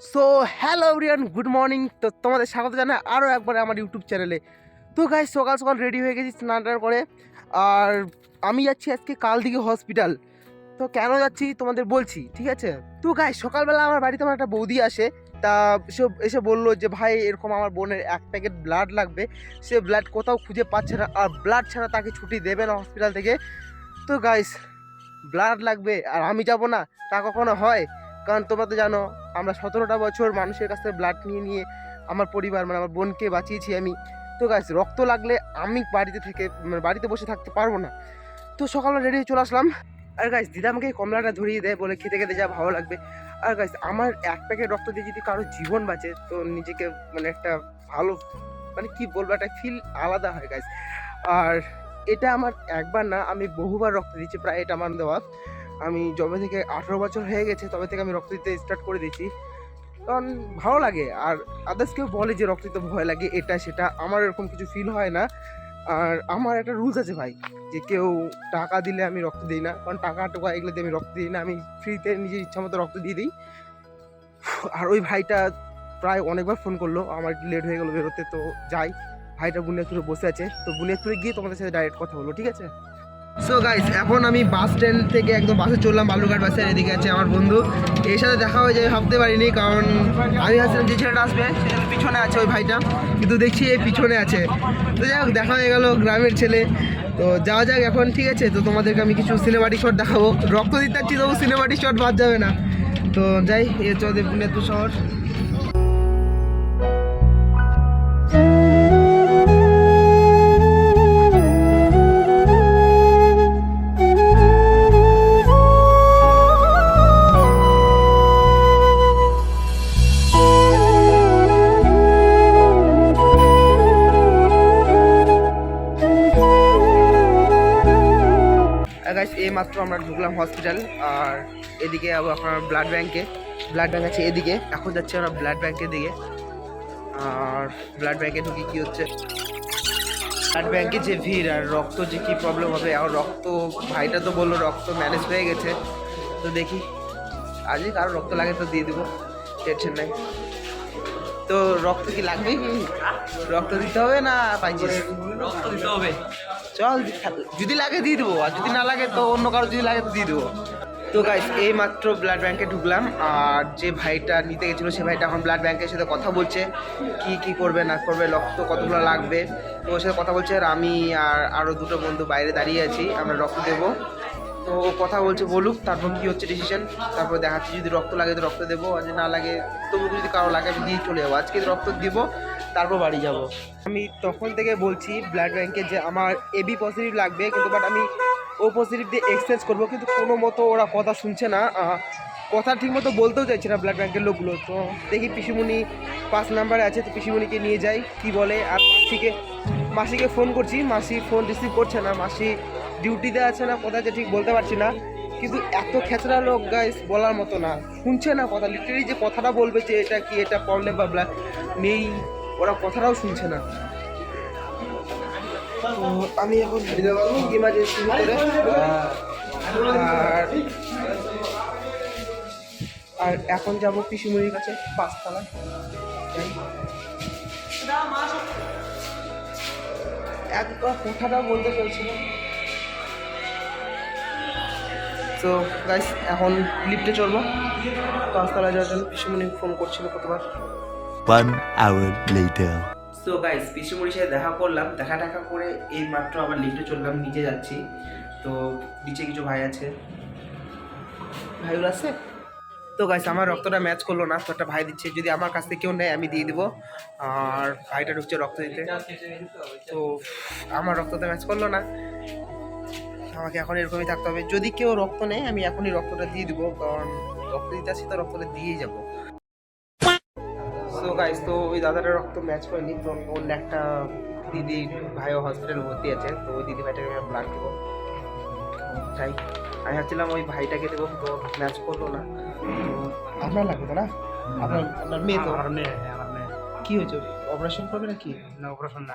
So hello everyone, good morning. তো তোমাদের স্বাগত জানাই আরও একবার আমার ইউটিউব চ্যানেলে। তো গাইস, সকাল সকাল রেডি হয়ে গেছি স্নান টান করে। আর আমি যাচ্ছি আজকে কালদিঘি হসপিটাল। তো কেন যাচ্ছি তোমাদের বলছি, ঠিক আছে? তো গাইস, সকালবেলা আমার বাড়িতে আমার একটা বৌদি আসে। তা সে এসে বললো যে ভাই, এরকম আমার বোনের 1 প্যাকেট ব্লাড লাগবে। সে ব্লাড কোথাও খুঁজে পাচ্ছে না, আর ব্লাড ছাড়া তাকে ছুটি দেবে না হসপিটাল থেকে। তো গাইস, ব্লাড লাগবে আর আমি যাব না, তা কখনো হয়? কারণ তোমরা তো জানো, আমরা 17টা বছর মানুষের কাছ থেকে ব্লাড নিয়ে নিয়ে আমার পরিবার মানে আমার বোনকে বাঁচিয়েছি আমি। তো গাইস, রক্ত লাগলে আমি বাড়িতে বসে থাকতে পারবো না। তো সকালে রেডি হয়ে চলে আসলাম। আর গাইস, দিদা আমাকে এই কমলাটা ধরিয়ে দেয়, বলে খেতে খেতে যা ভালো লাগবে। আর গাইস, আমার 1 প্যাকেট রক্ত দিয়ে যদি কারো জীবন বাঁচে, তো নিজেকে মানে একটা ভালো, মানে কি বলবো, একটা ফিল আলাদা হয় গাইস। আর এটা আমার একবার না, আমি বহুবার রক্ত দিচ্ছি। প্রায় এটা আমার দেওয়া, আমি যবে থেকে 18 বছর হয়ে গেছে তবে থেকে আমি রক্ত দিতে স্টার্ট করে দিয়েছি। কারণ ভালো লাগে। আর আদার্স কেউ বলে যে রক্ত দিতে ভয় লাগে, এটা সেটা, আমার এরকম কিছু ফিল হয় না। আর আমার একটা রুলস আছে ভাই, যে কেউ টাকা দিলে আমি রক্ত দিই না। কারণ টাকা টোকা এগুলো দিয়ে আমি রক্ত দিই না, আমি ফ্রিতে নিজের ইচ্ছা মতো রক্ত দিয়ে দিই। আর ওই ভাইটা প্রায় অনেকবার ফোন করলো, আমার একটু লেট হয়ে গেলো বেরোতে। তো যাই, ভাইটা বুনিয়াদপুরে বসে আছে, তো বুনিয়াদপুরে গিয়ে তোমাদের সাথে ডাইরেক্ট কথা বলবো, ঠিক আছে? সো গাইস, এখন আমি বাস স্ট্যান্ড থেকে একদম বাসে চললাম বালুরঘাট বাসে। এদিকে আছে আমার বন্ধু, এর সাথে দেখা হয়ে যায় ভাবতে পারিনি। কারণ আমি ভাবছিলাম যে ছেলেটা আসবে সে পিছনে আছে, ওই ভাইটা, কিন্তু দেখছি এই পিছনে আছে। তো যাই হোক, দেখা হয়ে গেল, গ্রামের ছেলে। তো যাওয়া যাক এখন, ঠিক আছে? তো তোমাদেরকে আমি কিছু সিনেমাটিক শট দেখাবো। রক্ত দিতে যাচ্ছি, তবু সিনেমাটিক শট বাদ যাবে না। তো যাই, এই হচ্ছে আমাদের বুনিয়াদপুর শহর। গাইস, এই মাত্র আমরা ঢুকলাম হসপিটাল। আর এদিকে আপনার ব্লাড ব্যাংক আছে এদিকে। এখন যাচ্ছি আমরা ব্লাড ব্যাংকের দিকে। আর ব্লাড ব্যাংকে ঢুকি কি হচ্ছে, ব্লাড ব্যাংকে যে ভিড় আর রক্ত যে কি প্রবলেম হবে। আর রক্ত, ভাইটা তো বললো রক্ত ম্যানেজ হয়ে গেছে। তো দেখি, আজকে কারো রক্ত লাগে তো দিয়ে দেবো, টেনশন নাই। তো রক্ত কি লাগবে, কি রক্ত দিতে হবে না পাইছিস? রক্ত দিতে হবে। চল, যদি লাগে দিয়ে দেবো, আর যদি না লাগে তো অন্য কারো যদি লাগে তো দিয়ে দেবো। তো গাইস, এই মাত্র ব্লাড ব্যাংকে ঢুকলাম। আর যে ভাইটা নিতে গেছিলো সে ভাইটা এখন ব্লাড ব্যাংকের সাথে কথা বলছে, কি কি করবে না করবে, রক্ত কতগুলো লাগবে। তো ওর সাথে কথা বলছে। আর আমি আর আরও দুটো বন্ধু বাইরে দাঁড়িয়ে আছি, আমরা রক্ত দেবো। তো ও কথা বলছে, বলুক, তারপর কি হচ্ছে ডিসিশন, তারপর দেখাচ্ছি। যদি রক্ত লাগে তো রক্ত দেবো, আর যদি না লাগে তবু যদি কারো লাগে আমি দিয়ে চলে যাবো। আজকে রক্ত দিব, তারপর বাড়ি যাব। আমি তখন থেকে বলছি ব্লাড ব্যাংকে যে আমার এবি পজিটিভ লাগবে, কিন্তু বাট আমি ও পজিটিভ দিয়ে এক্সচেঞ্জ করবো, কিন্তু কোনো মতো ওরা কথা শুনছে না। কথা ঠিক মতো বলতেও চাইছে না ব্লাড ব্যাংকের লোকগুলো। তো দেখি, পিসিমণি 5 নাম্বারে আছে, তো পিসিমণিকে নিয়ে যাই, কি বলে। আর মাসিকে ফোন করছি, মাসি ফোন রিসিভ করছে না। মাসি ডিউটিতে আছে না কোথায় আছে ঠিক বলতে পারছি না। কিন্তু এত খেচড়া লোক গাইস, বলার মতো না, শুনছে না কথা। লিটারেলি যে কথাটা বলবে যে এটা কি, এটা প্রবলেম বা নেই, ওরা কথাটাও শুনছে না। তো আমি এখন ইমার্জেন্সি ভিতরে। আর এখন যাব পিসিমণির কাছে 5 তলায়। একবার কথাটা বলতে চলছিল। তো গাইস, এখন লিফটে চলবো 5 তলায় যাওয়ার জন্য। পিসিমণি ফোন করছিল কতবার। 1 hour later. তো গাইস, পিসিমণির সাথে দেখা করলাম, দেখা করে এই মাত্র আবার লিফটে চললাম, নিচে যাচ্ছি। তো নিচে কিছু ভাই আছে, ভাইগুলো আছে। তো গাইস, আমার রক্তটা ম্যাচ করলো না, তো একটা ভাই দিচ্ছে, যদি আমার কাছ থেকে কেউ নেয় আমি দিয়ে দিব। আর ভাইটা ঢুকছে রক্ত দিতে, তো আমার রক্তটা ম্যাচ করলো না। আমাকে এখন এরকমই থাকতে হবে। যদি কেউ রক্ত নেয় আমি এখনই রক্তটা দিয়ে দিব, কারণ রক্ত দিতে আসি তো রক্তটা দিয়েই যাবো। সো গাইস, তো ওই দাদাটা রক্ত ম্যাচ করেনি। তো অন্য একটা দিদি ভাইও হসপিটালে ভর্তি আছে, তো ওই দিদি ভাইটাকে আমি ব্লাড দেবো। তাই আমি ভাবছিলাম ওই ভাইটাকে দেবো, তো ম্যাচ করলো না। তো আপনার লাগবে তো না? আপনার মেয়ে তো? আমার মেয়ে, আমার মেয়ে। কি হয়েছে, অপারেশন করবে নাকি? না, অপারেশন না,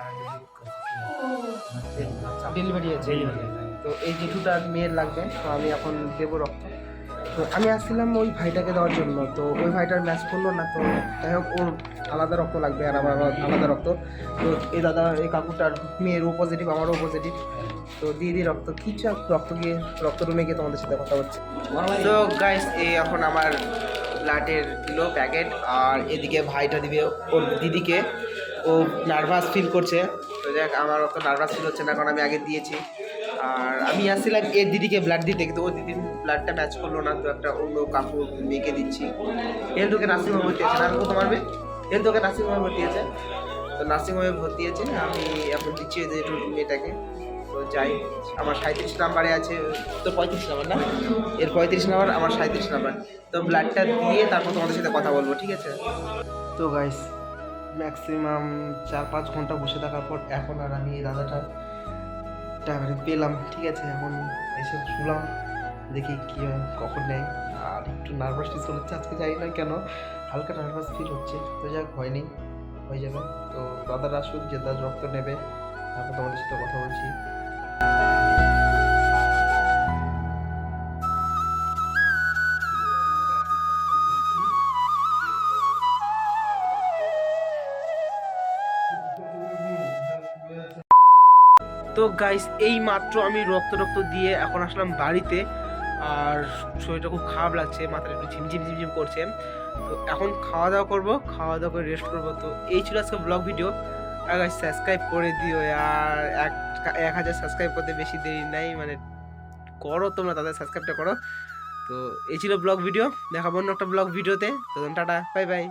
ডেলিভারি আছে। তো এই জেঠুটার মেয়ের লাগবে, তো আমি এখন দেবো রক্ত। তো তো আমি আসছিলাম ওই ভাইটাকে দেওয়ার জন্য, তো ওই ভাইটার ম্যাচ করলো না, তো যাই হোক ওর আলাদা রক্ত লাগবে আর আমার আলাদা রক্ত। তো এই দাদা এই কাকুটার মেয়ের ও পজিটিভ, আমারও পজিটিভ, তো দিয়ে দিই রক্ত। কি চাপ রক্ত গিয়ে রক্ত রুমে গিয়ে তোমাদের সাথে কথা হচ্ছে। তো গাইস এই এখন আমার ব্লাডের দিলো প্যাকেট, আর এদিকে ভাইটা দিবে ওর দিদিকে। ও নার্ভাস ফিল করছে, তো যাক আমার অত নার্ভাস ফিল হচ্ছে না, কারণ আমি আগে দিয়েছি। আর আমি আসছিলাম এর দিদিকে ব্লাড দিতে, কিন্তু ওর দিদির ব্লাডটা ম্যাচ করলো না, তো একটা অন্য কাকু মেয়েকে দিচ্ছি। এর তোকে নার্সিংহোমে ভর্তি আছে না, আমি কত মারবে, এর তোকে নার্সিংহোমে ভর্তি আছে, তো নার্সিংহোমে ভর্তি আছে। আমি এখন দিচ্ছি এদের মেয়েটাকে। তো যাই, আমার 37 নাম্বারে আছে, তো 35 নাম্বার না, এর 35 নাম্বার, আমার 37 নাম্বার। তো ব্লাডটা দিয়ে তারপর তোমাদের সাথে কথা বলবো, ঠিক আছে? তো গাইস ম্যাক্সিমাম 4-5 ঘন্টা বসে থাকার পর এখন আর আমি এই দাদাটা পেলাম, ঠিক আছে? এখন এসে শুলাম, দেখি কী হয়, কখন নেয়। আর একটু নার্ভাস ফিল হচ্ছে আজকে, জানি না কেন হালকা নার্ভাস ফিল হচ্ছে। তো যাক হয়নি, হয়ে যাবে। তো দাদারা আসুক, যে দাদা রক্ত নেবে, তারপর তোমাদের সাথে কথা বলছি। তো গাইস এই মাত্র আমি রক্ত দিয়ে এখন আসলাম বাড়িতে, আর শরীরটা খুব খারাপ লাগছে, মাথাটা একটু ঝিমঝিম করছে। তো এখন খাওয়া দাওয়া করবো, খাওয়া দাওয়া করে রেস্ট করবো। তো এই ছিল আজকে ব্লগ ভিডিও। আর গাইস সাবস্ক্রাইব করে দিও, আর 1000 সাবস্ক্রাইব করতে বেশি দেরি নাই, মানে করো তোমরা, তাদের সাবস্ক্রাইবটা করো। তো এই ছিল ব্লগ ভিডিও, দেখাবো অন্য একটা ব্লগ ভিডিওতে। তো টাটা, বাই বাই।